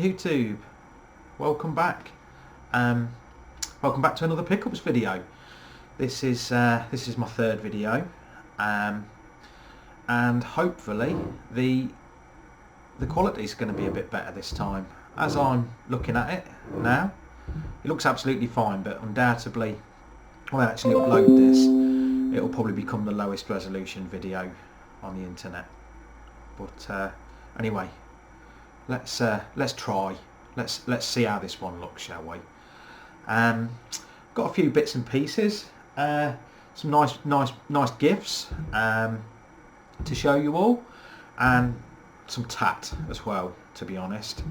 YouTube, welcome back. Welcome back to another pickups video. This is my third video, and hopefully the quality is going to be a bit better this time. As I'm looking at it now, it looks absolutely fine, but undoubtedly when I actually upload this, it'll probably become the lowest resolution video on the internet. But anyway, let's try. Let's see how this one looks, shall we? Got a few bits and pieces, some nice gifs to show you all, and some tat as well, to be honest.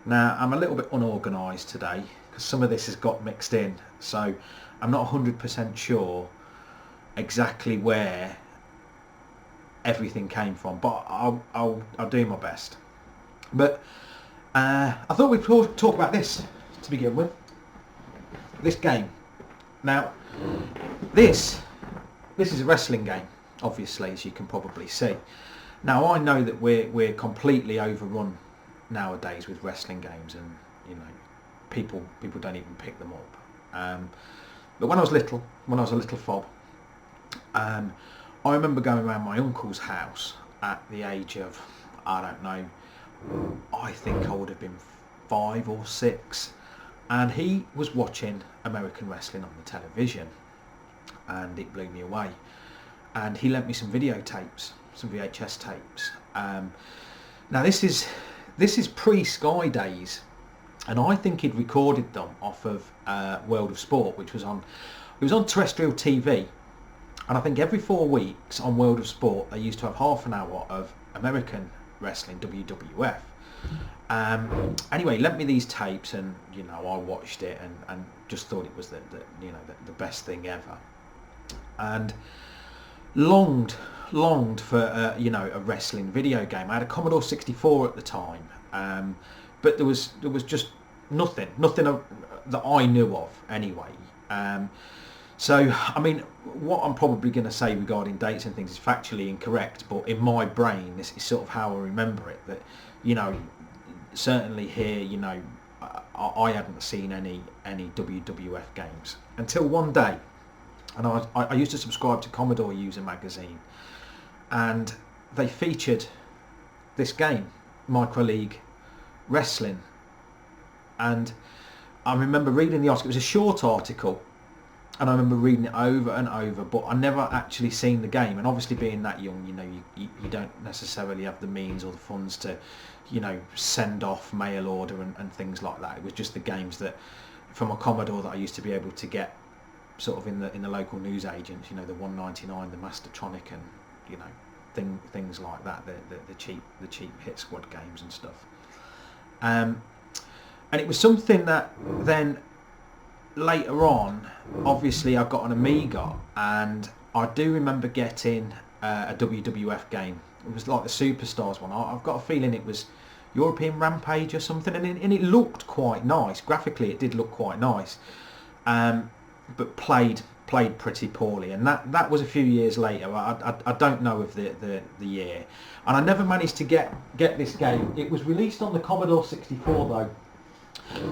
Now I'm a little bit unorganised today because some of this has got mixed in, so I'm not 100% sure exactly where everything came from, but I'll do my best. But I thought we'd talk about this to begin with. This game. Now, this is a wrestling game, obviously, as you can probably see. Now, I know that we're completely overrun nowadays with wrestling games, and you know, people don't even pick them up. But when I was a little fob, I remember going around my uncle's house at the age of, I don't know, I think I would have been 5 or 6, and he was watching American wrestling on the television, and it blew me away. And he lent me some videotapes, some VHS tapes. Now this is pre-Sky days, and I think he'd recorded them off of World of Sport, which was on terrestrial TV. And I think every 4 weeks on World of Sport they used to have half an hour of American wrestling, WWF. Anyway, he lent me these tapes, and you know, I watched it and just thought it was the best thing ever, and longed for a wrestling video game. I had a Commodore 64 at the time, but there was just nothing that I knew of anyway. So, I mean, what I'm probably going to say regarding dates and things is factually incorrect, but in my brain, this is sort of how I remember it. That, you know, certainly here, you know, I hadn't seen any WWF games until one day, and I used to subscribe to Commodore User magazine, and they featured this game, Micro League Wrestling, and I remember reading the article. It was a short article, and I remember reading it over and over, but I never actually seen the game. And obviously being that young, you know, you don't necessarily have the means or the funds to, you know, send off mail order and things like that. It was just the games that from a Commodore that I used to be able to get sort of in the local newsagents, you know, the 199, the Mastertronic, and you know, things like that, the cheap hit squad games and stuff. And it was something that then later on, obviously I got an Amiga, and I do remember getting a WWF game. It was like the Superstars one. I've got a feeling it was European Rampage or something, and it looked quite nice. Graphically it did look quite nice, but played pretty poorly, and that was a few years later. I don't know of the year, and I never managed to get this game. It was released on the Commodore 64 though,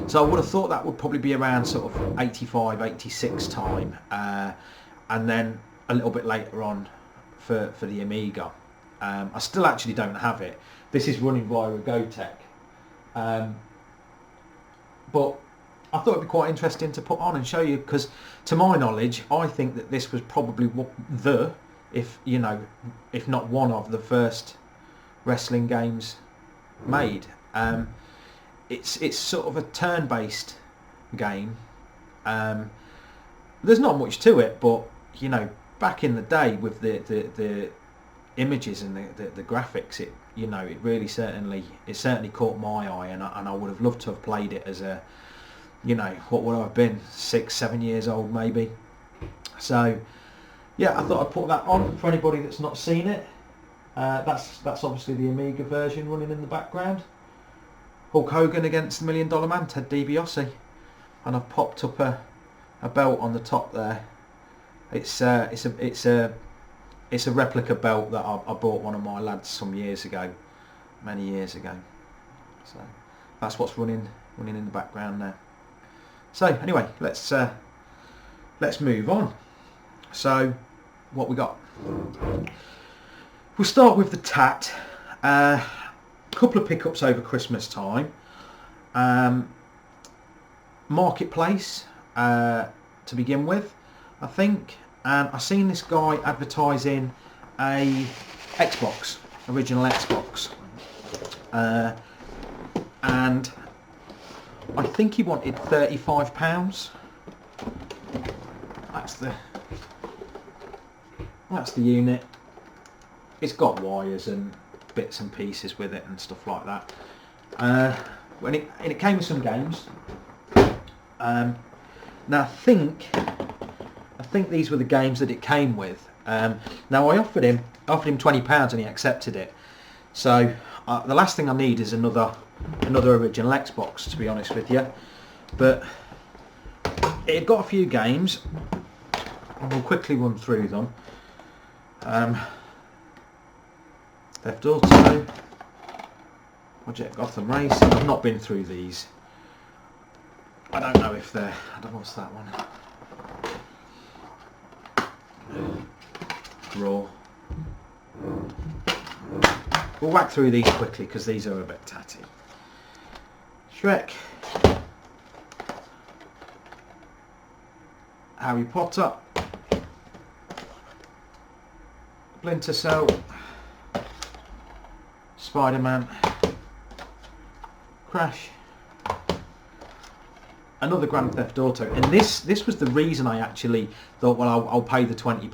so I would have thought that would probably be around sort of 85, 86 time, and then a little bit later on for the Amiga. I still actually don't have it. This is running via a Gotek, but I thought it'd be quite interesting to put on and show you, because to my knowledge I think that this was probably if not one of the first wrestling games made. It's sort of a turn-based game. There's not much to it, but you know, back in the day with the images and the graphics, it really certainly caught my eye, and I would have loved to have played it as a, you know, what would I have been, 6-7 years old maybe. So yeah, I thought I'd put that on for anybody that's not seen it. That's obviously the Amiga version running in the background. Hulk Hogan against the $1 Million Man, Ted DiBiase, and I've popped up a belt on the top there. It's a replica belt that I bought one of my lads some years ago, many years ago. So that's what's running in the background now. So anyway, let's move on. So what we got? We'll start with the Tat. Couple of pickups over Christmas time. Marketplace to begin with, I think, and I seen this guy advertising a Xbox, original Xbox, and I think he wanted £35. That's the unit. It's got wires and bits and pieces with it and stuff like that. And it came with some games. Now I think these were the games that it came with. Now I offered him £20 and he accepted it. So the last thing I need is another original Xbox, to be honest with you. But it got a few games. And we'll quickly run through them. Theft Auto, Project Gotham Racing. I've not been through these. I don't know if they're... I don't know what's that one. Raw. We'll whack through these quickly because these are a bit tatty. Shrek. Harry Potter. Splinter Cell. Spider-Man. Crash. Another Grand Theft Auto, and this was the reason I actually thought, well, I'll pay the £20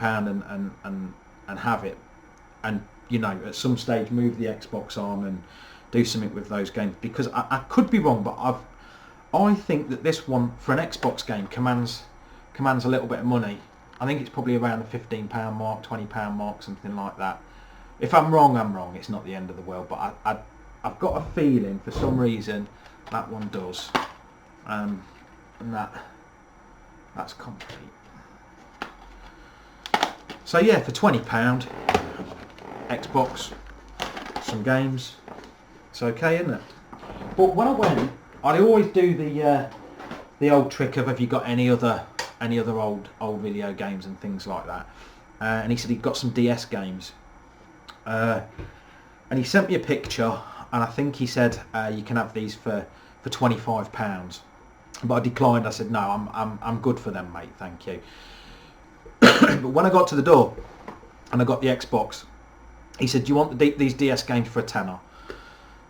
and have it, and you know, at some stage move the Xbox on and do something with those games, because I could be wrong, but I think that this one for an Xbox game commands a little bit of money. I think it's probably around the £15 mark, £20 mark, something like that. If I'm wrong, I'm wrong. It's not the end of the world, but I've got a feeling for some reason that one does. And that's complete. So yeah, for £20, Xbox, some games, it's okay, isn't it? But when I went, I always do the old trick of, have you got any other old video games and things like that? And he said he'd got some DS games, and he sent me a picture, and I think he said you can have these for £25. But I declined. I said no, I'm good for them, mate, thank you. But when I got to the door and I got the Xbox, he said, do you want these DS games for a tenner?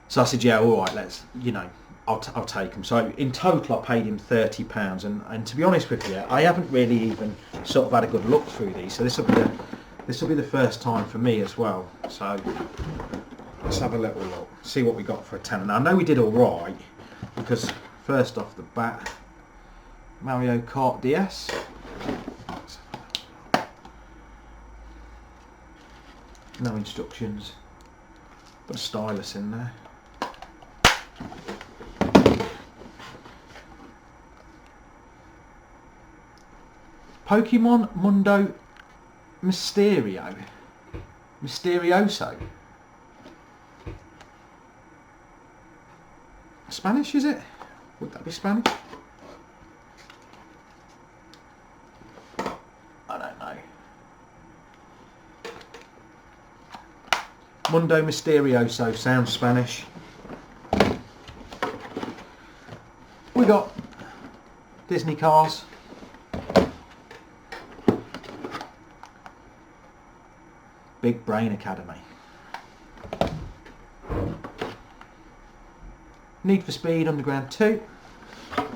So I said, yeah, all right, let's, you know, I'll take them. So in total I paid him £30, and to be honest with you, I haven't really even sort of had a good look through these, so this will be the first time for me as well. So let's have a little look, see what we got for a tenner. Now I know we did all right, because first off the bat, Mario Kart DS. No instructions. Got a stylus in there. Pokemon Mundo Mysterioso. Spanish, is it? Would that be Spanish? I don't know. Mundo Mysterioso sounds Spanish. We got Disney cars. Big Brain Academy. Need for Speed Underground 2. I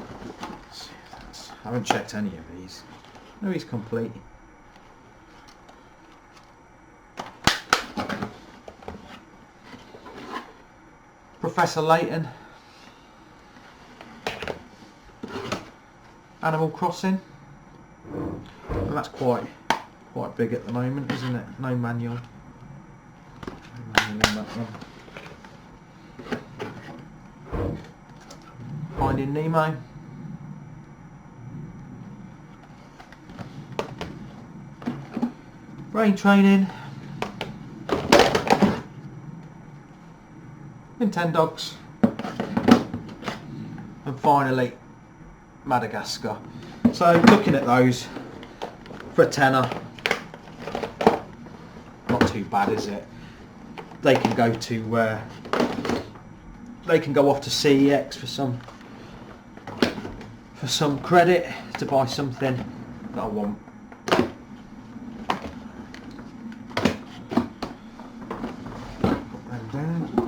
haven't checked any of these. No, he's complete. Professor Layton. Animal Crossing. Well, that's quite big at the moment, isn't it? No manual. No manual in that one. Finding Nemo. Brain Training. Nintendogs. finally Madagascar. So looking at those for a tenner, not too bad, is it? They can go to they can go off to CEX for some credit to buy something that I want. Put them down.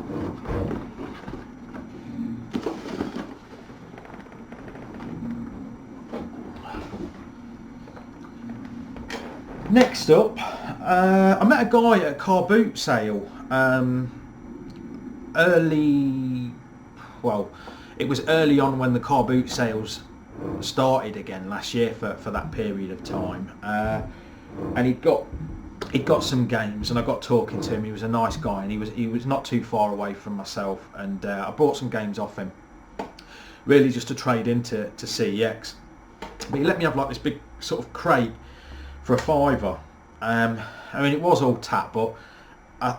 Next up, I met a guy at a car boot sale it was early on when the car boot sales started again last year for that period of time, and he'd got some games, and I got talking to him. He was a nice guy, and he was not too far away from myself, and I bought some games off him, really just to trade into CEX. But he let me have like this big sort of crate for a £5. I mean, it was all tap, but I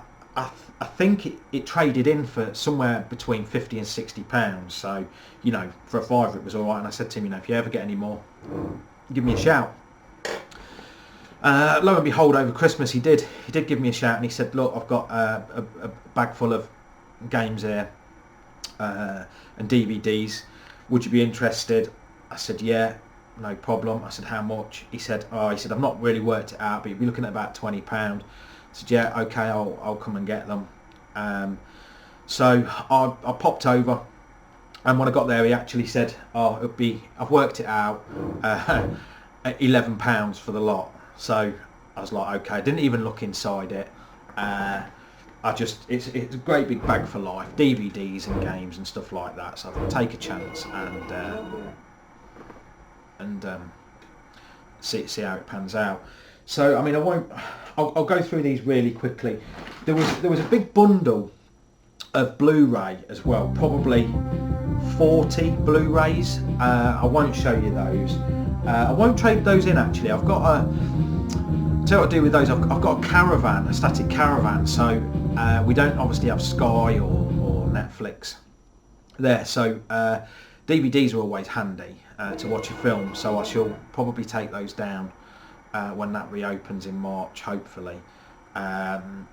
think it traded in for somewhere between £50 and £60. So, you know, for a £5 it was all right. And I said to him, you know, if you ever get any more, give me a shout. Lo and behold, over Christmas he did give me a shout, and he said, look, I've got a bag full of games here and DVDs. Would you be interested? I said, yeah, no problem. I said, how much? He said, I've not really worked it out, but you'd be looking at about £20. I said, yeah, okay, I'll come and get them. So I popped over, and when I got there, he actually said, I've worked it out, £11 for the lot. So I was like, okay, I didn't even look inside it. It's a great big bag for life, DVDs and games and stuff like that. So I thought, take a chance and see how it pans out. So I mean, I'll go through these really quickly. There was a big bundle of Blu-ray as well, probably 40 Blu-rays. I won't show you those. I won't trade those in actually. I've got tell you what I do with those. I've got a static caravan. So we don't obviously have Sky or Netflix there. So DVDs are always handy to watch a film. So I shall probably take those down when that reopens in March, hopefully, and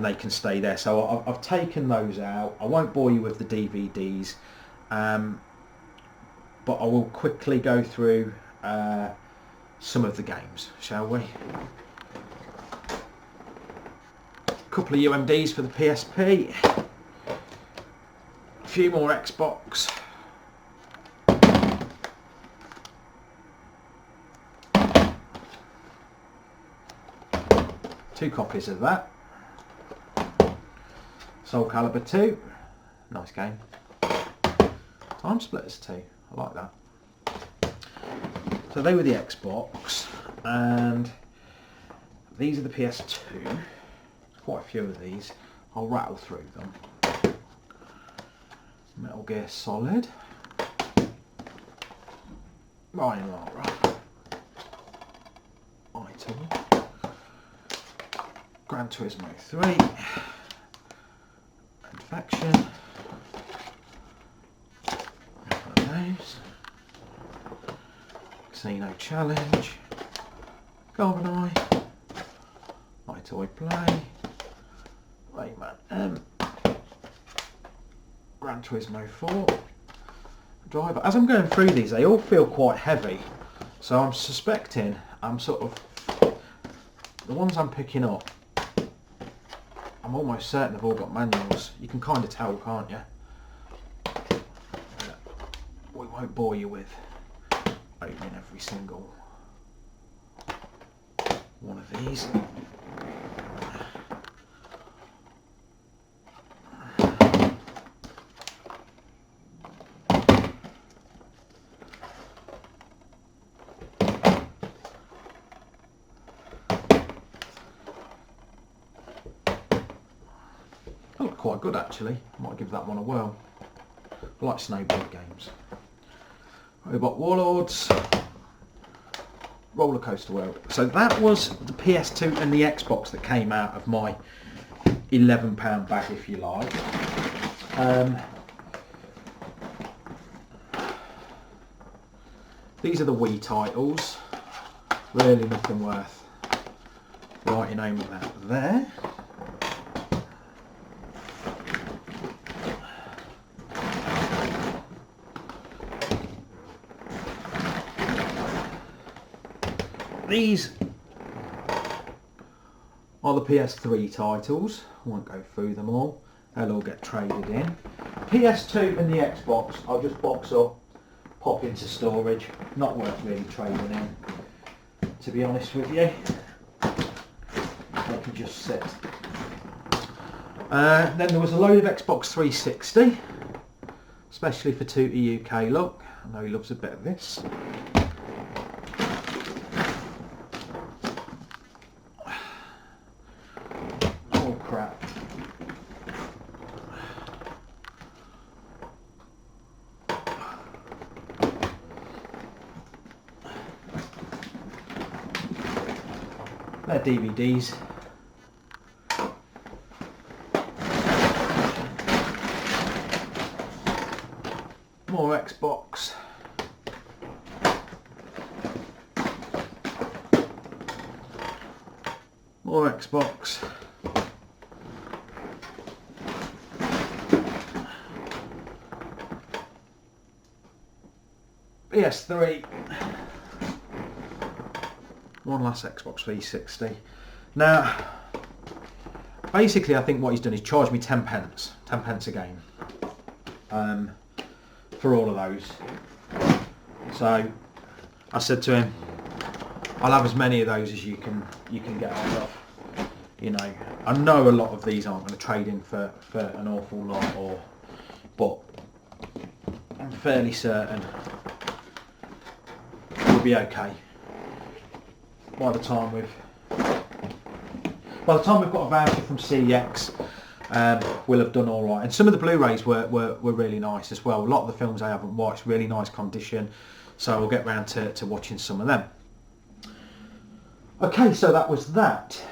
they can stay there. So I've taken those out. I won't bore you with the DVDs, but I will quickly go through some of the games, shall we? A couple of UMDs for the PSP, a few more Xbox. Two copies of that. Soul Calibur 2, nice game. Time Splitters 2, I like that. So they were the Xbox, and these are the PS2. Quite a few of these. I'll rattle through them. Metal Gear Solid. Ryan Lara. Item. Gran Turismo 3. Infection. One of those. Casino Challenge. GoldenEye. iToy Play. Rayman M. Gran Turismo 4. Driver. As I'm going through these, they all feel quite heavy, so I'm suspecting the ones I'm picking up, I'm almost certain they've all got manuals. You can kind of tell, can't you? We won't bore you with opening every single one of these. They look quite good actually. I might give that one a whirl. I like snowboard games. Robot Warlords. Roller Coaster World. So that was the PS2 and the Xbox that came out of my £11 bag, if you like. These are the Wii titles. Really nothing worth writing home about there. These are the PS3 titles. I won't go through them all. They'll all get traded in. PS2 and the Xbox, I'll just box up, pop into storage. Not worth really trading in, to be honest with you. They can just sit. Then there was a load of Xbox 360, especially for Tootie UK. Look, I know he loves a bit of this. Oh crap. They're DVDs. More Xbox. More Xbox. PS3. One last Xbox 360. Now, basically I think what he's done is charged me 10 pence a game for all of those. So I said to him, I'll have as many of those as you can get hold of. You know, I know a lot of these aren't going to trade in for an awful lot, but I'm fairly certain we'll be okay. By the time we've got a voucher from CEX, we'll have done all right. And some of the Blu-rays were really nice as well. A lot of the films I haven't watched, really nice condition. So we'll get round to watching some of them. Okay, so that was that.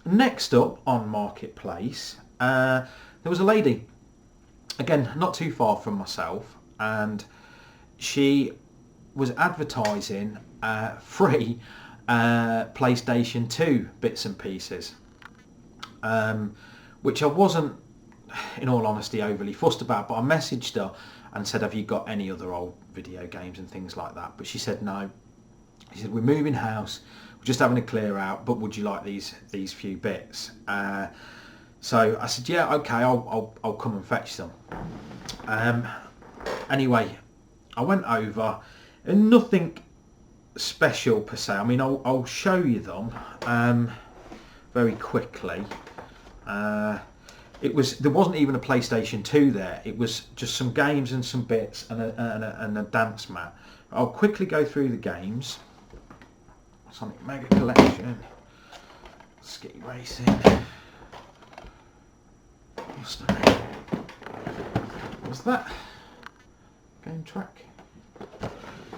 Next up on Marketplace, there was a lady, again not too far from myself, and she was advertising free PlayStation 2 bits and pieces, which I wasn't, in all honesty, overly fussed about, but I messaged her and said, have you got any other old video games and things like that? But she said no. She said, we're moving house, we're just having a clear out, but would you like these few bits? So I said, yeah, okay, I'll come and fetch them. Anyway, I went over, and nothing special per se. I mean, I'll show you them very quickly. There wasn't even a PlayStation 2 there. It was just some games and some bits and a dance mat. I'll quickly go through the games. Sonic Mega Collection, Ski Racing, what's that? Game Track,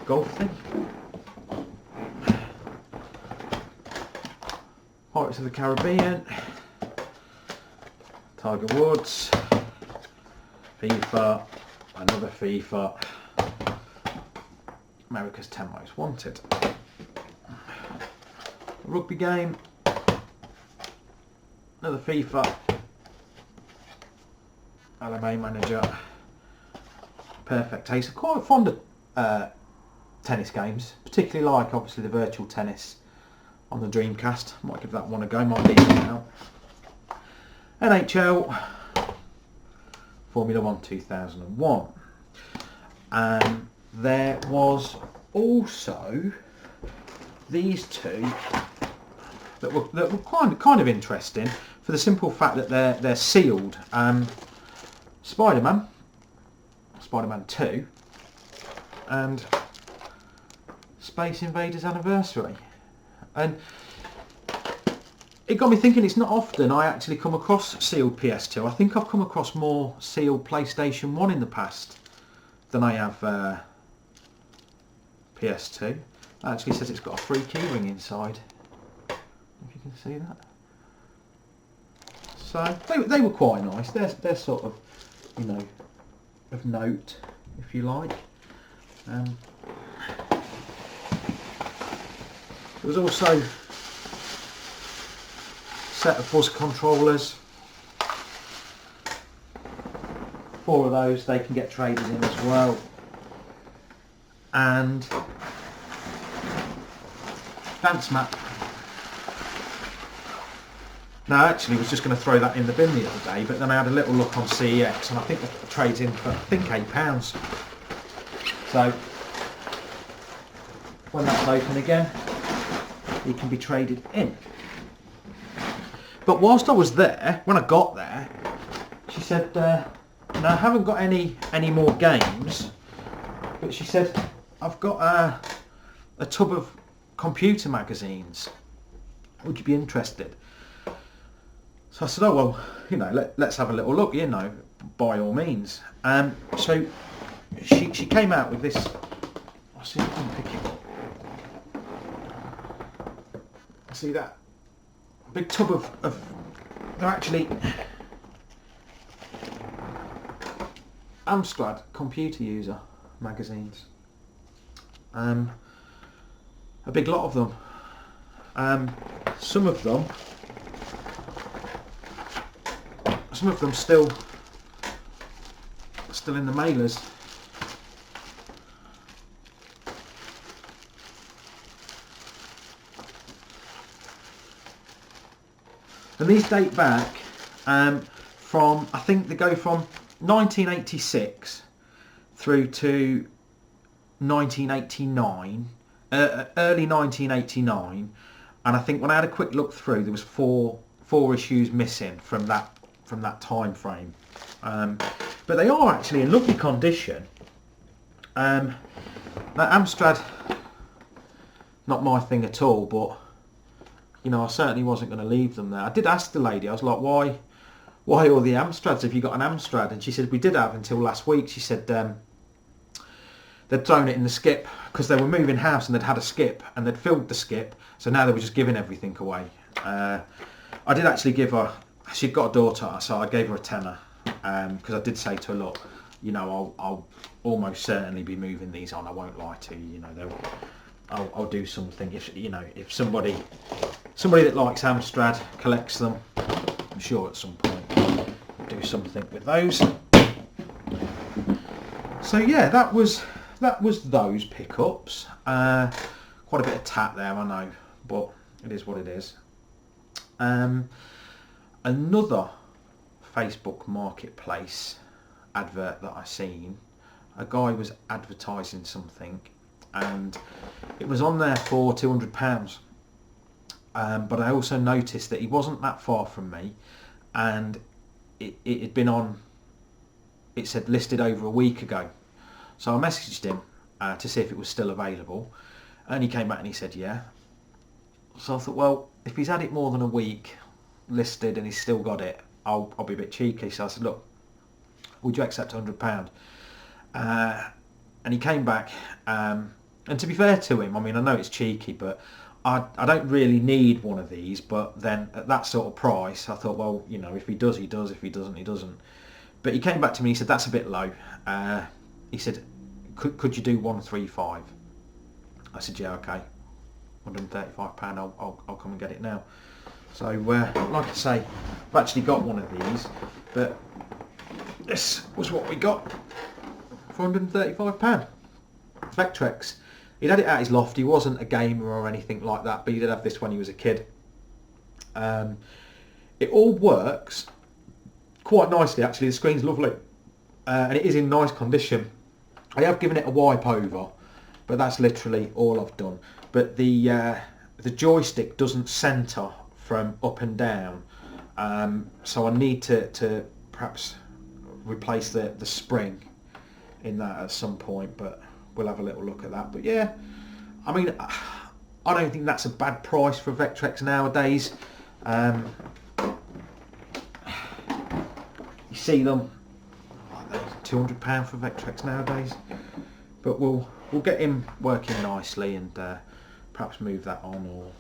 Golf thing, Pirates of the Caribbean, Tiger Woods, FIFA, another FIFA, America's 10 Most Wanted, a rugby game, another FIFA, LMA Manager, Perfect Taste. I'm quite fond of tennis games, particularly like obviously the virtual tennis on the Dreamcast. Might give that one a go, might leave it out. NHL, Formula 1 2001. And there was also these two that were kind of interesting for the simple fact that they're sealed. Spider-Man 2 and Space Invaders Anniversary. And it got me thinking, it's not often I actually come across sealed PS2. I think I've come across more sealed PlayStation 1 in the past than I have PS2. It actually says it's got a free keyring inside, if you can see that. So they were quite nice. They're sort of, you know, of note, if you like. There was also a set of buzz controllers. 4 of those, they can get traded in as well. And dance mat. Now, I actually was just going to throw that in the bin the other day, but then I had a little look on CEX, and I think the trade's in for, I think, £8. So when that's open again, it can be traded in. But whilst I was there, when I got there, she said, "No, I haven't got any more games," but she said, "I've got a tub of computer magazines. Would you be interested?" So I said, "Oh well, you know, let's have a little look, you know, by all means." So she came out with this. I'll see if I can pick it up. See that big tub of they're actually Amstrad computer user magazines. A big lot of them. Some of them still in the mailers. And these date back from, I think they go from 1986 through to 1989, early 1989, and I think when I had a quick look through, there was four issues missing from that time frame. But they are actually in lovely condition. Now Amstrad, not my thing at all, but you know, I certainly wasn't going to leave them there. I did ask the lady, I was like, why all the Amstrads? Have you got an Amstrad? And she said, we did have until last week. She said they'd thrown it in the skip because they were moving house and they'd had a skip and they'd filled the skip, so now they were just giving everything away. I did actually give her, she'd got a daughter, so I gave her a tenner, because I did say to her, look, you know, I'll almost certainly be moving these on, I won't lie to you, you know, I'll do something. If you know, if somebody that likes Amstrad collects them, I'm sure at some point I'll do something with those. So yeah, that was those pickups. Quite a bit of tat there, I know, but it is what it is. Another Facebook Marketplace advert that I seen, a guy was advertising something, and it was on there for £200. But I also noticed that he wasn't that far from me, and it had been on, it said listed over a week ago. So I messaged him to see if it was still available, and he came back and he said yeah. So I thought, well, if he's had it more than a week listed and he's still got it, I'll be a bit cheeky. So I said, look, would you accept £100? And he came back, and to be fair to him, I mean, I know it's cheeky, but I don't really need one of these, but then at that sort of price, I thought, well, you know, if he does, he does. If he doesn't, he doesn't. But he came back to me, he said, that's a bit low. He said, could you do 135? I said, yeah, okay. £135, I'll come and get it now. So, like I say, I've actually got one of these, but this was what we got for £135. Vectrex. He'd had it at his loft. He wasn't a gamer or anything like that, but he did have this when he was a kid. It all works quite nicely, actually. The screen's lovely, and it is in nice condition. I have given it a wipe over, but that's literally all I've done. But the joystick doesn't centre from up and down, so I need to perhaps replace the spring in that at some point, but we'll have a little look at that. But yeah, I mean, I don't think that's a bad price for Vectrex nowadays. You see them, £200 for Vectrex nowadays, but we'll get him working nicely and perhaps move that on, or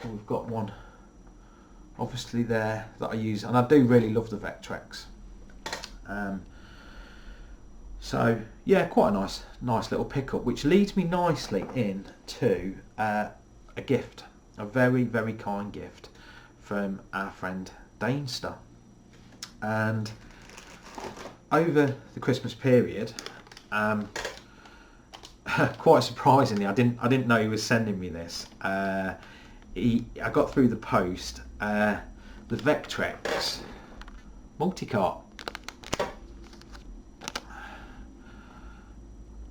we've got one obviously there that I use, and I do really love the Vectrex. So yeah, quite a nice little pickup, which leads me nicely into a gift, a very, very kind gift from our friend Dainster. And over the Christmas period, quite surprisingly, I didn't know he was sending me this. I got through the post the Vectrex multi-cart,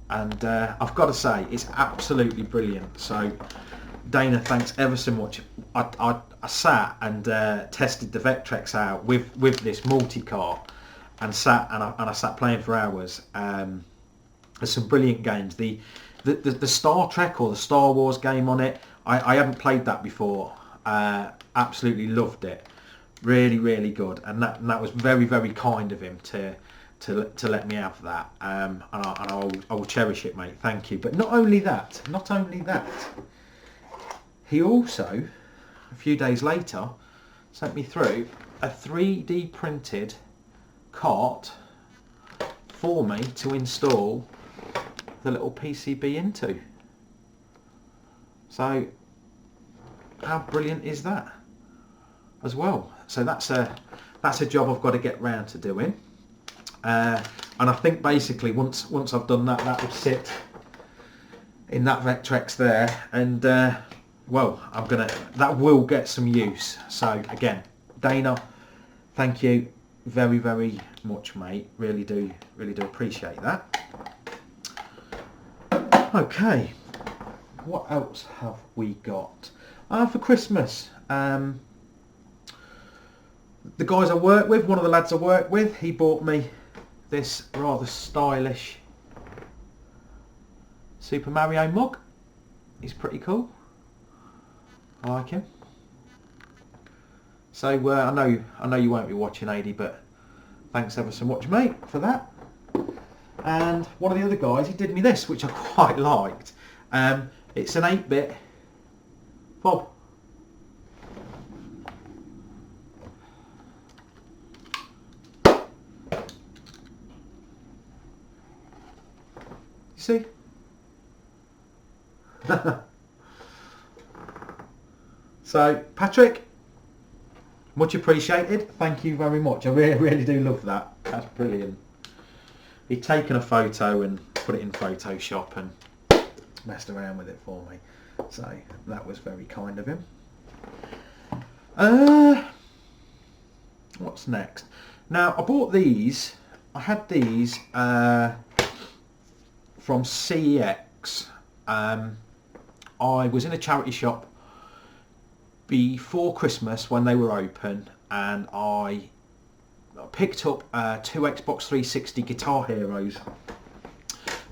and I've got to say it's absolutely brilliant. So Dana, thanks ever so much. I sat and tested the Vectrex out with this multi-cart, and I sat playing for hours. There's some brilliant games. The Star Trek or the Star Wars game on it, I hadn't played that before. Absolutely loved it. Really, really good. And that was very, very kind of him to let me have that. And I will cherish it, mate. Thank you. But not only that, he also, a few days later, sent me through a 3D printed cart for me to install the little PCB into. So how brilliant is that as well? So that's a job I've got to get round to doing, and I think basically once I've done that, that will sit in that Vectrex there, and well, that will get some use. So again, Dana, thank you very, very much, mate. Really do appreciate that. Okay, what else have we got? For Christmas, the guys I work with, one of the lads I work with, he bought me this rather stylish Super Mario mug. He's pretty cool. I like him. So I know you won't be watching, AD, but thanks ever so much, mate, for that. And one of the other guys, he did me this, which I quite liked. It's an 8-bit fob. You see? So, Patrick, much appreciated. Thank you very much. I really, really do love that. That's brilliant. He'd taken a photo and put it in Photoshop and messed around with it for me. So that was very kind of him. What's next? Now, I bought these. I had these from CEX. I was in a charity shop before Christmas when they were open, and I picked up 2 Xbox 360 Guitar Heroes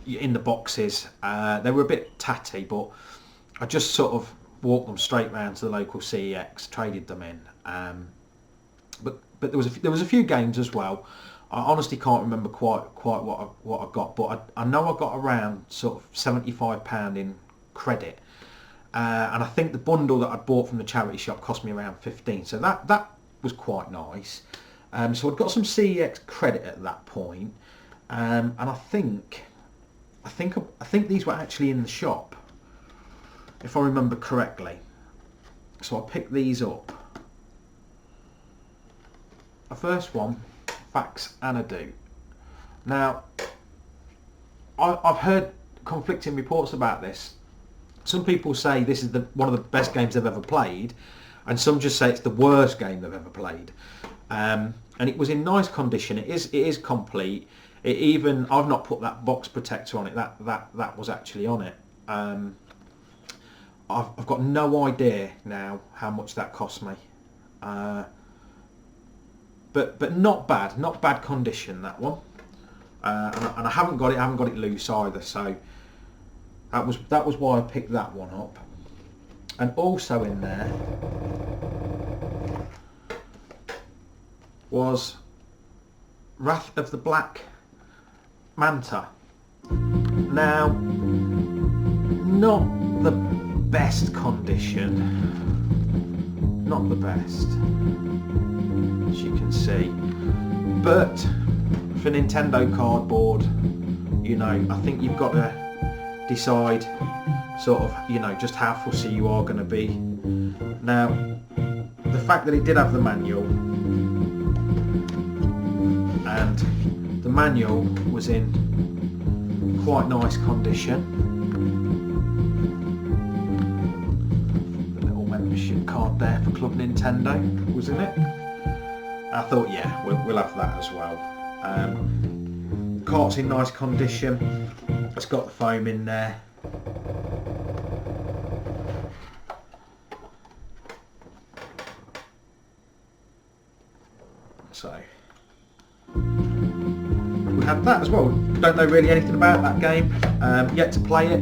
in the boxes. They were a bit tatty, but I just sort of walked them straight round to the local CEX, traded them in. But there was a few games as well. I honestly can't remember quite what I got, but I know I got around sort of £75 in credit. And I think the bundle that I bought from the charity shop cost me around 15, so that was quite nice. So I'd got some CEX credit at that point, and I think these were actually in the shop, if I remember correctly. So I picked these up. The first one, Fax Anadu. Now, I've heard conflicting reports about this. Some people say this is one of the best games they've ever played, and some just say it's the worst game they've ever played. And it was in nice condition. It is complete. I've not put that box protector on it. That was actually on it. I've got no idea now how much that cost me. But not bad condition, that one. And I haven't got it loose either. So that was why I picked that one up. And also in there was Wrath of the Black Manta. Now, not the best condition, not the best, as you can see, but for Nintendo cardboard, you know, I think you've got to decide sort of, you know, just how fussy you are going to be. Now, the fact that it did have the manual, and the manual was in quite nice condition. The little membership card there for Club Nintendo was in it. I thought, yeah, we'll have that as well. The cart's in nice condition. It's got the foam in there. So we have that as well. Don't know really anything about that game. Yet to play it.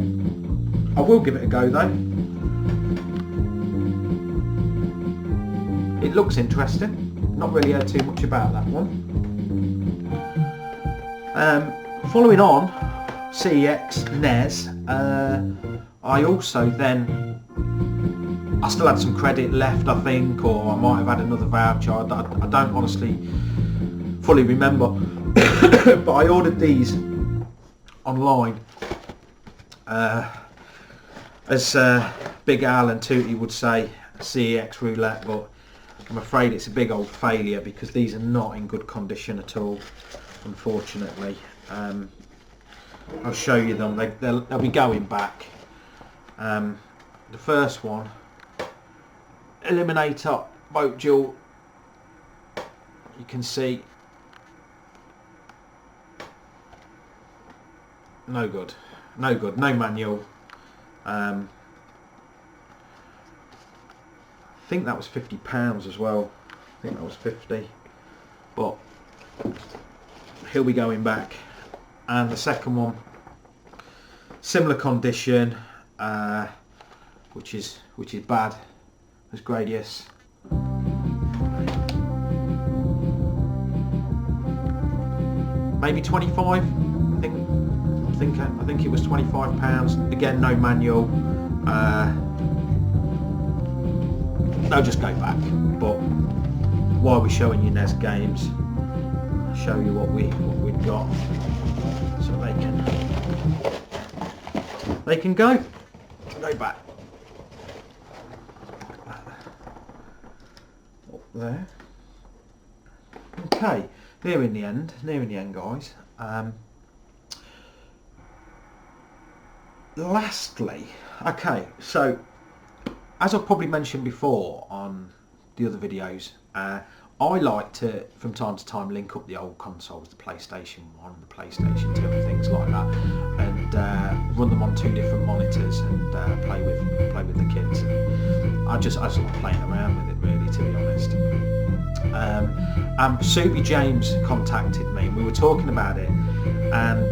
I will give it a go though. It looks interesting. Not really heard too much about that one. Following on, CEX NES. I also then, I still had some credit left, I think, or I might have had another voucher. I don't honestly fully remember. But I ordered these online. As Big Al and Tootie would say, CEX roulette, but I'm afraid it's a big old failure because these are not in good condition at all, unfortunately. I'll show you them. They'll be going back. The first one, Eliminator Boat Duel. You can see, no good, no good, no manual. I think that was £50 as well. I think that was 50, but he'll be going back. And the second one, similar condition, which is bad, as Gradius. Maybe 25. I think it was £25. Again, no manual. They'll just go back. But while we're showing you NES games, I'll show you what we've got, so they can go back. Up there. Okay, nearing the end, guys. Lastly, okay, so as I've probably mentioned before on the other videos, I like to, from time to time, link up the old consoles, the PlayStation 1, the PlayStation 2 and things like that, and run them on 2 different monitors and play with the kids. And I just like playing around with it, really, to be honest. And Subi James contacted me, and we were talking about it, and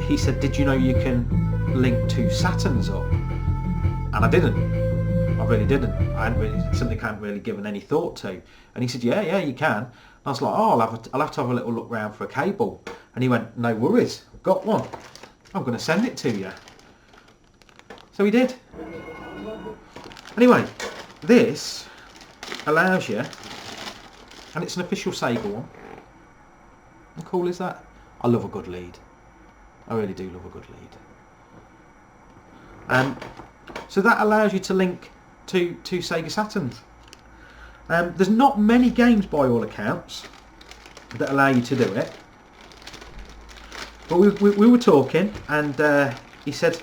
he said, did you know you can link 2 Saturns up? And I didn't. I really didn't. Something I hadn't really given any thought to. And he said, yeah, you can. And I was like, oh, I'll have to have a little look round for a cable. And he went, no worries, I've got one. I'm going to send it to you. So he did. Anyway, this allows you, and it's an official Sega one. How cool is that? I love a good lead. I really do love a good lead. So that allows you to link to Sega Saturns. There's not many games, by all accounts, that allow you to do it. But we were talking, and he said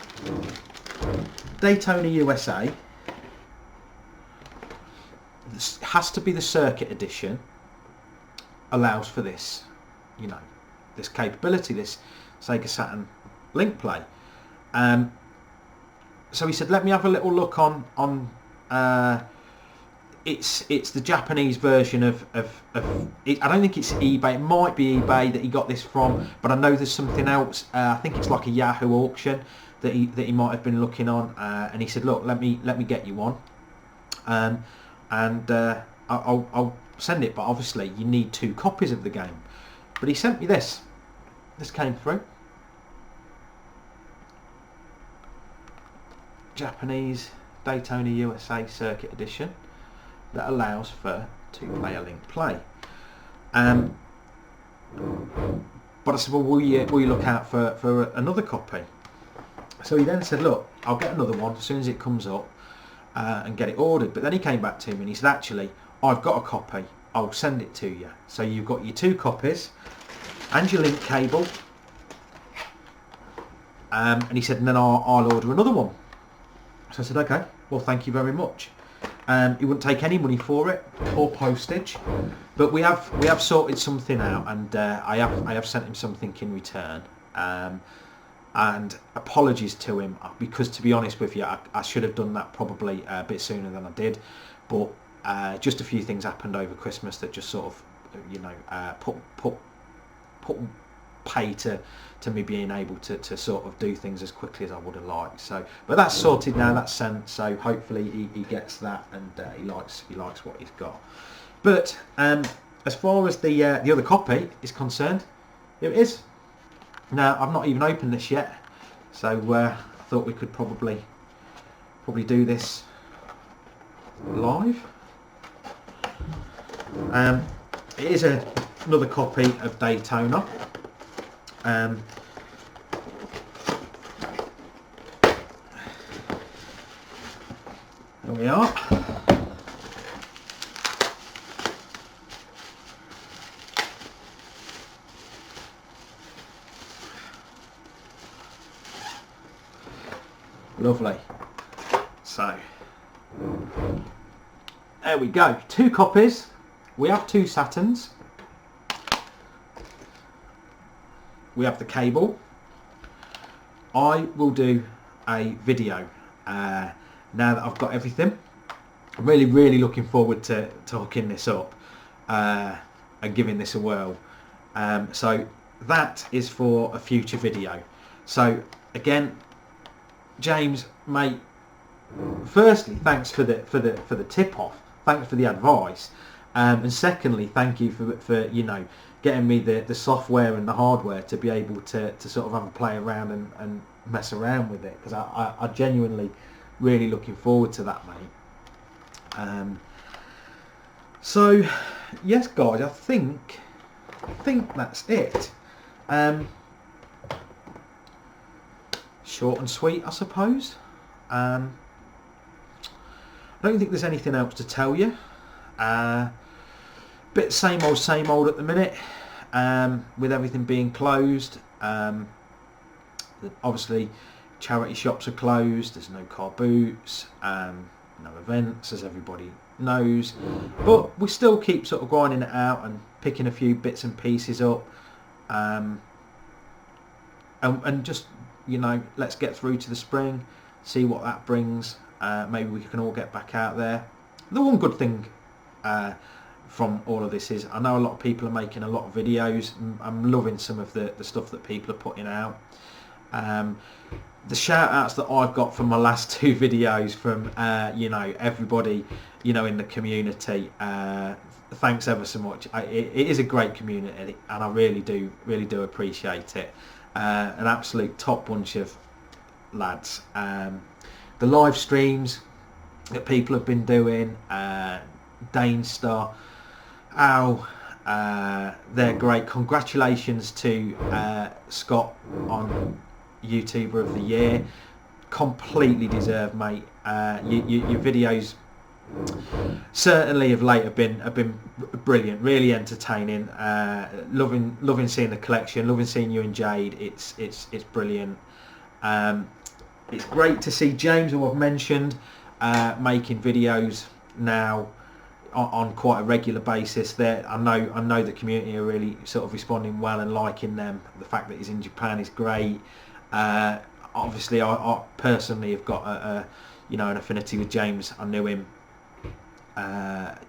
Daytona USA has to be the circuit edition, allows for this, you know, this capability, this Sega Saturn link play. So he said, let me have a little look on it's the Japanese version of it. I don't think it's eBay. It might be eBay that he got this from, but I know there's something else. I think it's like a Yahoo auction that he might have been looking on. And he said, look, let me get you one, and I'll send it. But obviously, you need 2 copies of the game. But he sent me this. This came through. Japanese Daytona USA Circuit Edition that allows for 2-player link play. But I said, well, will you look out for another copy? So he then said, look, I'll get another one as soon as it comes up and get it ordered. But then he came back to me and he said, actually, I've got a copy. I'll send it to you. So you've got your 2 copies and your link cable. And he said, and then I'll order another one. So I said, okay, well, thank you very much. He wouldn't take any money for it or postage, but we have sorted something out, and I have sent him something in return. And apologies to him, because to be honest with you, I should have done that probably a bit sooner than I did, but just a few things happened over Christmas that just sort of, you know, put pay to me being able to sort of do things as quickly as I would have liked. So, but that's sorted now, that's sent, so hopefully he gets that, and he likes what he's got. But as far as the other copy is concerned, here it is. Now, I've not even opened this yet, so I thought we could probably do this live. It is another copy of Daytona. There we are. Lovely. So there we go. 2 copies. We have 2 Saturns. We have the cable. I will do a video now that I've got everything. I'm really looking forward to hooking this up and giving this a whirl. So that is for a future video. So again, James, mate, firstly, thanks for the tip off. Thanks for the advice. And secondly, thank you for you know, getting me the software and the hardware to be able to sort of have a play around and mess around with it, because I genuinely really looking forward to that, mate. So yes, guys, I think that's it. Short and sweet, I suppose. I don't think there's anything else to tell you. Bit same old at the minute, with everything being closed. Obviously charity shops are closed, there's no car boots, no events, as everybody knows, but we still keep sort of grinding it out and picking a few bits and pieces up, and just, you know, let's get through to the spring, see what that brings. Maybe we can all get back out there. The one good thing from all of this is I know a lot of people are making a lot of videos. I'm loving some of the stuff that people are putting out. The shout outs that I've got from my last 2 videos from you know, everybody, you know, in the community, thanks ever so much. It is a great community, and I really do appreciate it. An absolute top bunch of lads. The live streams that people have been doing, Danestar, Al, they're great. Congratulations to Scott on YouTuber of the Year. Completely deserved, mate. Your videos certainly of late have been brilliant, really entertaining. Loving seeing the collection, loving seeing you and Jade. It's brilliant. It's great to see James, who I've mentioned, making videos now on quite a regular basis. There, I know the community are really sort of responding well and liking them. The fact that he's in Japan is great. Obviously, I personally have got you know, an affinity with James. I knew him,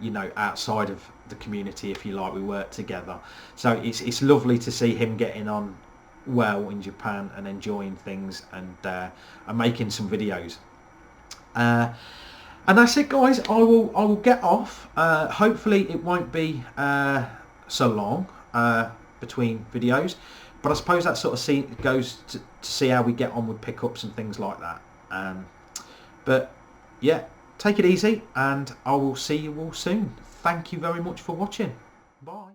you know, outside of the community, if you like. We worked together, so it's lovely to see him getting on well in Japan and enjoying things, and making some videos. And that's it, guys. I will get off. Hopefully it won't be so long between videos, but I suppose that sort of goes to see how we get on with pickups and things like that. But yeah, take it easy, and I will see you all soon. Thank you very much for watching. Bye.